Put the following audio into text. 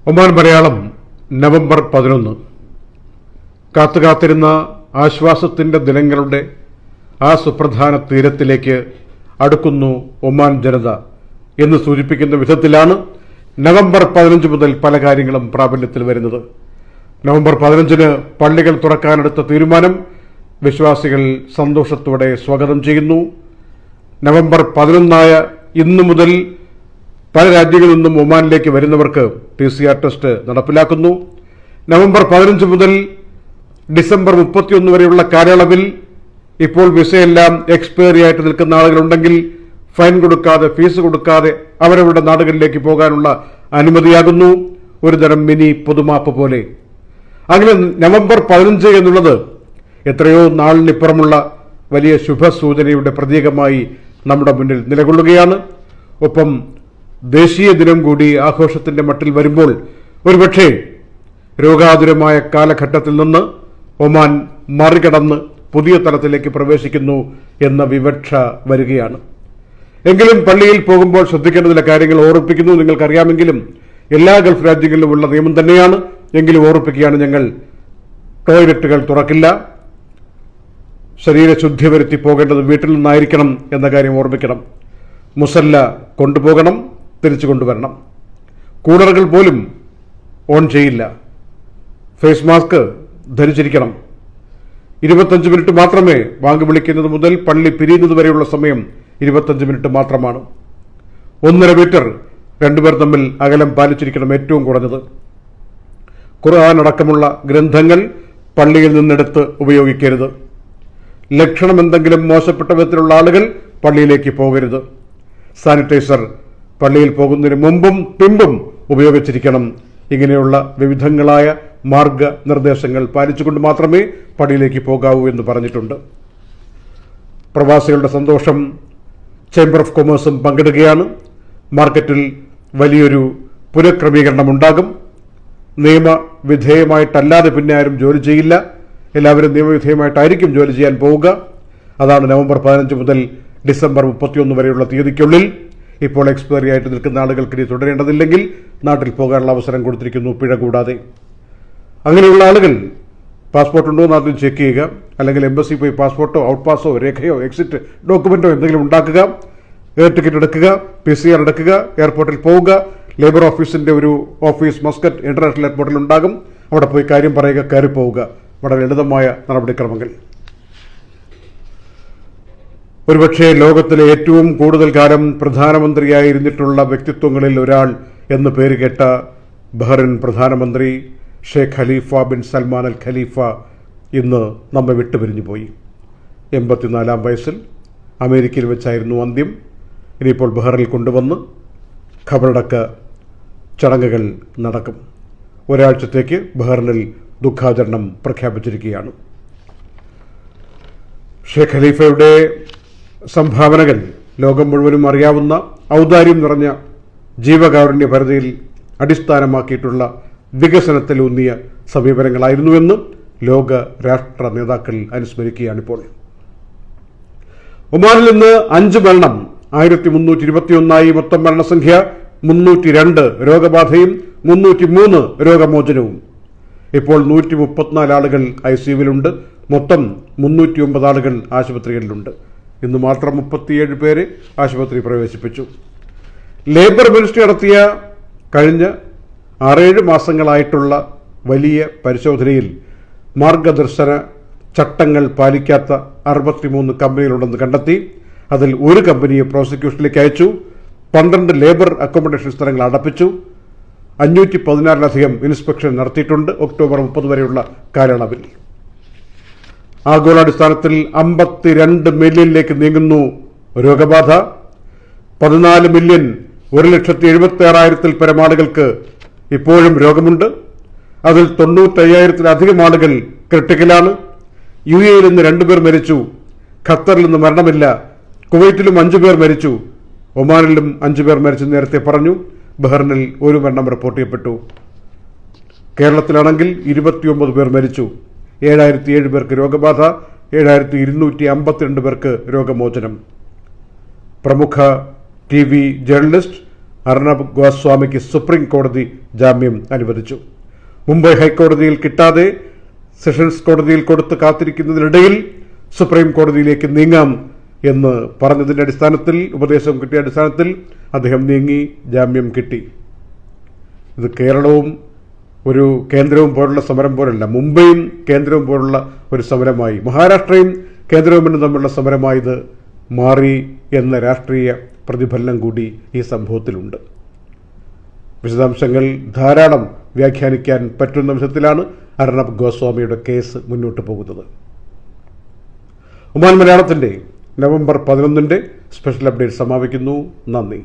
Oman Malayalam November 11 കാത്തുകാത്തിരുന്ന ആശ്വാസത്തിന്റെ ദിനങ്ങളുടെ ആ സുപ്രധാന തീരത്തിലേക്ക് അടുക്കുന്നു ഒമാൻ ജനത എന്ന് സൂചിപ്പിക്കുന്ന വിധത്തിലാണ് നവംബർ 15 മുതൽ പല കാര്യങ്ങളും പ്രാബല്യത്തിൽ വരുന്നത്. നവംബർ 15-ന് പള്ളികൾ തുറക്കാനെടുത്ത തീരുമാനം വിശ്വാസികൾ സന്തോഷത്തോടെ സ്വാഗതം ചെയ്യുന്നു. നവംബർ 11-ആയ ഇന്നു മുതൽ പല രാജ്യങ്ങളിൽ നിന്നും ഒമാനിലേക്ക് വരുന്നവർക്ക് PCR ടെസ്റ്റ് നടപ്പിലാക്കുന്നു. നവംബർ 15 മുതൽ ഡിസംബർ 31 വരെയുള്ള കാലയളവിൽ ഇപ്പോൾ വിസയെല്ലാം എക്സ്പയറി ആയിട്ട് നിൽക്കുന്ന ആളുകളുണ്ടെങ്കിൽ ഫൈൻ കൊടുക്കാതെ, ഫീസ് കൊടുക്കാതെ അവരവരുടെ നാടുകളിലേക്ക് പോകാനുള്ള അനുമതിയാകുന്നു. ഒരു തരം മിനി പൊതുമാപ്പ് പോലെ. അങ്ങനെ നവംബർ 15 എന്നുള്ളത് എത്രയോ നാളിനിപ്പുറമുള്ള വലിയ ശുഭസൂചനയുടെ പ്രതീകമായി നമ്മുടെ മുന്നിൽ നിലകൊള്ളുകയാണ്. ഒപ്പം ദേശീയ ദിനം കൂടി ആഘോഷത്തിന്റെ മട്ടിൽ വരുമ്പോൾ ഒരുപക്ഷെ രോഗാതുരമായ കാലഘട്ടത്തിൽ നിന്ന് ഒമാൻ മറികടന്ന് പുതിയ തലത്തിലേക്ക് പ്രവേശിക്കുന്നു എന്ന വിവക്ഷ വരികയാണ്. എങ്കിലും പള്ളിയിൽ പോകുമ്പോൾ ശ്രദ്ധിക്കേണ്ട ചില കാര്യങ്ങൾ ഓർമ്മിപ്പിക്കുന്നു. നിങ്ങൾക്കറിയാമെങ്കിലും എല്ലാ ഗൾഫ് രാജ്യങ്ങളിലുമുള്ള നിയമം തന്നെയാണ്. എങ്കിലും ഓർമ്മിപ്പിക്കുകയാണ്, ഞങ്ങൾ ടോയ്ലറ്റുകൾ തുറക്കില്ല, ശരീരശുദ്ധി വരുത്തി പോകേണ്ടത് വീട്ടിൽ നിന്നായിരിക്കണം എന്ന കാര്യം ഓർമ്മിക്കണം. മുസല്ല കൊണ്ടുപോകണം, തിരിച്ചു കൊണ്ടുവരണം. കൂളറുകൾ പോലും ഓൺ ചെയ്യില്ല. ഫേസ് മാസ്ക് ധരിച്ചിരിക്കണം. 25 മിനിറ്റ് മാത്രമേ ബാങ്ക് വിളിക്കുന്നത് മുതൽ പള്ളി പിരിയുന്നത് വരെയുള്ള സമയം 25 മിനിറ്റ് മാത്രമാണ്. 1.5 മീറ്റർ രണ്ടുപേർ തമ്മിൽ അകലം പാലിച്ചിരിക്കണം ഏറ്റവും കുറഞ്ഞത്. ഖുർആൻ അടക്കമുള്ള ഗ്രന്ഥങ്ങൾ പള്ളിയിൽ നിന്നെടുത്ത് ഉപയോഗിക്കരുത്. ലക്ഷണം എന്തെങ്കിലും മോശപ്പെട്ട വിധത്തിലുള്ള ആളുകൾ പള്ളിയിലേക്ക് പോകരുത്. സാനിറ്റൈസർ പള്ളിയിൽ പോകുന്നതിന് മുമ്പും പിമ്പും ഉപയോഗിച്ചിരിക്കണം. ഇങ്ങനെയുള്ള വിവിധങ്ങളായ മാർഗനിർദ്ദേശങ്ങൾ പാലിച്ചുകൊണ്ട് മാത്രമേ പള്ളിയിലേക്ക് പോകാവൂ എന്ന് പറഞ്ഞിട്ടുണ്ട്. പ്രവാസികളുടെ സന്തോഷം ചേംബർ ഓഫ് കൊമേഴ്സും പങ്കിടുകയാണ്. മാർക്കറ്റിൽ വലിയൊരു പുനഃക്രമീകരണം ഉണ്ടാകും. നിയമവിധേയമായിട്ടല്ലാതെ പിന്നെ ആരും ജോലി ചെയ്യില്ല. എല്ലാവരും നിയമവിധേയമായിട്ടായിരിക്കും ജോലി ചെയ്യാൻ പോവുക. അതാണ് നവംബർ 15 മുതൽ ഡിസംബർ 31 വരെയുള്ള തീയതിക്കുള്ളിൽ. ഇപ്പോൾ എക്സ്പയറി ആയിട്ട് നിൽക്കുന്ന ആളുകൾക്ക് ഇനി തുടരേണ്ടതില്ലെങ്കിൽ നാട്ടിൽ പോകാനുള്ള അവസരം കൊടുത്തിരിക്കുന്നു, പിഴ കൂടാതെ. അങ്ങനെയുള്ള ആളുകൾ പാസ്പോർട്ട് ഉണ്ടോ എന്ന് ആദ്യം ചെക്ക് ചെയ്യുക. അല്ലെങ്കിൽ എംബസി പോയി പാസ്പോർട്ടോ ഔട്ട് പാസോ രേഖയോ എക്സിറ്റ് ഡോക്യുമെന്റോ എന്തെങ്കിലും ഉണ്ടാക്കുക. എയർ ടിക്കറ്റ് എടുക്കുക, PCR എടുക്കുക, എയർപോർട്ടിൽ പോവുക. ലേബർ ഓഫീസിന്റെ ഒരു ഓഫീസ് മസ്കറ്റ് ഇന്റർനാഷണൽ എയർപോർട്ടിൽ ഉണ്ടാകും. അവിടെ പോയി കാര്യം പറയുക, കയറി പോവുക. വളരെ ലളിതമായ നടപടിക്രമങ്ങൾ. ഒരുപക്ഷെ ലോകത്തിലെ ഏറ്റവും കൂടുതൽ കാലം പ്രധാനമന്ത്രിയായിരുന്നിട്ടുള്ള വ്യക്തിത്വങ്ങളിൽ ഒരാൾ എന്ന് പേരുകേട്ട ബഹ്റിൻ പ്രധാനമന്ത്രി ഷെയ്ഖ് ഖലീഫ ബിൻ സൽമാൻ അൽ ഖലീഫ ഇന്ന് നമ്മെ വിട്ടുപിരിഞ്ഞുപോയി. 84-ാം വയസ്സിൽ അമേരിക്കയിൽ വെച്ചായിരുന്നു അന്ത്യം. ഇനിയിപ്പോൾ ബഹ്റിനിൽ കൊണ്ടുവന്ന് ഖബറടക്ക ചടങ്ങുകൾ നടക്കും. ഒരാഴ്ചത്തേക്ക് ബഹ്റിനിൽ ദുഃഖാചരണം പ്രഖ്യാപിച്ചിരിക്കുകയാണ്. ഷെയ്ഖ് ഖലീഫയുടെ സംഭാവനകൾ ലോകം മുഴുവനും അറിയാവുന്ന ഔദാര്യം നിറഞ്ഞ ജീവകാരുണ്യ പരിധിയിൽ അടിസ്ഥാനമാക്കിയിട്ടുള്ള വികസനത്തിലൂന്നിയ സമീപനങ്ങളായിരുന്നുവെന്ന് ലോക രാഷ്ട്ര നേതാക്കൾ അനുസ്മരിക്കുകയാണിപ്പോൾ. ഒമാനിൽ നിന്ന് 5 മരണം, 1321 മൊത്തം മരണസംഖ്യ. 302 രോഗബാധയും 303 രോഗമോചനവും. ഇപ്പോൾ 134 ആളുകൾ ICUവിലുണ്ട്. മൊത്തം 309 ആളുകൾ ആശുപത്രികളിലുണ്ട്. ഇന്ന് മാത്രം 37 പേരെ ആശുപത്രി പ്രവേശിപ്പിച്ചു. ലേബർ മിനിസ്ട്രി നടത്തിയ കഴിഞ്ഞ 6-7 മാസങ്ങളായിട്ടുള്ള വലിയ പരിശോധനയിൽ മാർഗദർശന ചട്ടങ്ങൾ പാലിക്കാത്ത 63 കമ്പനികളുണ്ടെന്ന് കണ്ടെത്തി. അതിൽ ഒരു കമ്പനിയെ പ്രോസിക്യൂഷനിലേക്ക് അയച്ചു. 12 ലേബർ അക്കോമഡേഷൻ സ്ഥലങ്ങൾ അടപ്പിച്ചു. 514-ലധികം ഇൻസ്പെക്ഷൻ നടത്തിയിട്ടുണ്ട് ഒക്ടോബർ 30 വരെയുള്ള കാലയളവിൽ. ആഗോളാടിസ്ഥാനത്തിൽ 52 മില്യണിലേക്ക് നീങ്ങുന്നു രോഗബാധ. 14 മില്യൺ 1,76,000-ൽ പരം ആളുകൾക്ക് ഇപ്പോഴും രോഗമുണ്ട്. അതിൽ 95,000-ലധികം ആളുകൾ ക്രിട്ടിക്കലാണ്. UAEയിൽ നിന്ന് 2 പേർ മരിച്ചു. ഖത്തറിൽ നിന്ന് മരണമില്ല. കുവൈറ്റിലും 5 പേർ മരിച്ചു. ഒമാനിലും 5 പേർ മരിച്ചു നേരത്തെ പറഞ്ഞു. ബഹ്റിനിൽ 1 മരണം റിപ്പോർട്ട് ചെയ്യപ്പെട്ടു. കേരളത്തിലാണെങ്കിൽ 29 പേർ മരിച്ചു. 7,007 പേർക്ക് രോഗബാധ, 7,252 പേർക്ക് രോഗമോചനം. പ്രമുഖ TV ജേർണലിസ്റ്റ് അർണബ് ഗോസ്വാമിക്ക് സുപ്രീം കോടതി ജാമ്യം അനുവദിച്ചു. മുംബൈ ഹൈക്കോടതിയിൽ കിട്ടാതെ സെഷൻസ് കോടതിയിൽ കൊടുത്ത് കാത്തിരിക്കുന്നതിനിടയിൽ സുപ്രീം കോടതിയിലേക്ക് നീങ്ങാം എന്ന് പറഞ്ഞതിന്റെ അടിസ്ഥാനത്തിൽ, ഉപദേശം കിട്ടിയ അടിസ്ഥാനത്തിൽ അദ്ദേഹം നീങ്ങി, ജാമ്യം കിട്ടി. ഇത് കേരളവും ഒരു കേന്ദ്രവും പോലുള്ള സമരം പോലല്ല, മുംബൈയും കേന്ദ്രവും പോലുള്ള ഒരു സമരമായി, മഹാരാഷ്ട്രയും കേന്ദ്രവും തമ്മിലുള്ള സമരമായി ഇത് മാറി എന്ന രാഷ്ട്രീയ പ്രതിഫലനം കൂടി ഈ സംഭവത്തിലുണ്ട്. വിശദാംശങ്ങൾ ധാരാളം വ്യാഖ്യാനിക്കാൻ പറ്റുന്ന വിധത്തിലാണ് അർണബ് ഗോസ്വാമിയുടെ കേസ് മുന്നോട്ട് പോകുന്നത്. ഒമാൻ മലയാളത്തിന്റെ നവംബർ 11 സ്പെഷ്യൽ അപ്ഡേറ്റ് സമാപിക്കുന്നു. നന്ദി.